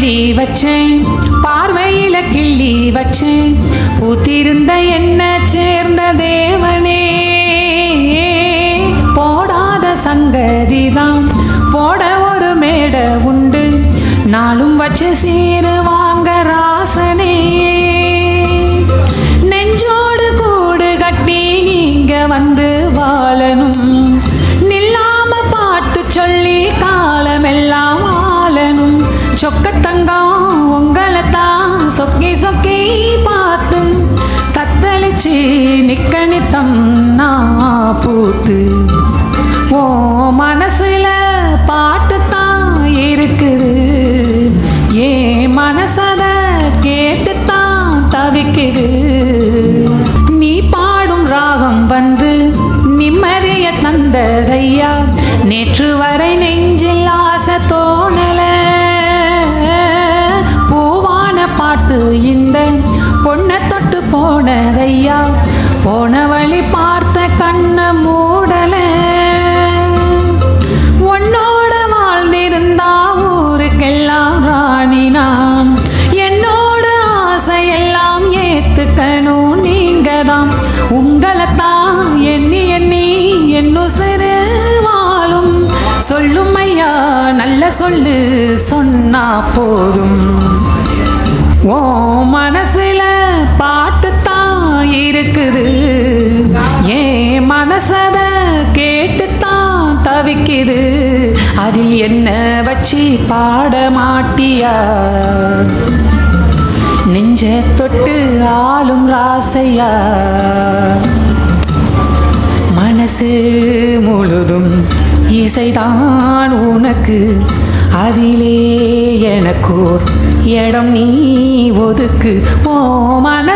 அள்ளி வச்சேன், பார்வையில கிள்ளி வச்சேன், பூத்திருந்த என்ன சேர்ந்த தேவனே. போடாத சங்கதிதான் போட ஒரு மேடை உண்டு, நாளும் வச்சு சீரு வாங்க ராசனே. நெஞ்சோடு கூடு கட்டி நீங்க வந்து வாழணும், நில்லாம பாட்டு சொல்லி காலமெல்லாம் ஆளணும். சொக்கத்தங்கம் உங்களை தான் சொக்கி சொக்கி பார்த்து தத்தளிச்சு நிக்கணித்தம் நான் பூத்து. ஓ மனசுல பாட்டு தான் இருக்குது, ஏன் மனசத கேட்டுத்தான் தவிக்குது. நீ பாடும் ராகம் வந்து நிம்மதிய தந்ததையா, நேற்று வரை நெஞ்சில் ஆசை தோணல. பூவான பாட்டு இந்த பொண்ணை தொட்டு போனதையா, போன வழி பார்த்த கண்ண மூடல. உன்னோட வாழ்ந்திருந்தா ஊருக்கெல்லாம் ராணி நான், என்னோட ஆசையெல்லாம் ஏத்துக்கணும் நீங்க தான். உங்களைத்தான் எண்ணி எண்ணி என்னும் சிறு வாழும். சொல்லும் ஐயா நல்ல சொல்லு சொன்னா போதும். ஓ மனசுல பாட்டு தான் இருக்குது, ஏன் மனசத கேட்டுத்தான் தவிக்குது. அதில் என்ன வச்சு பாட மாட்டியா, நெஞ்ச தொட்டு ஆளும் ராசையா. மனசு முழுதும் இசைதான் உனக்கு, அதிலே எனக்கோர் இடம் நீ ஒதுக்கு. ஓ மன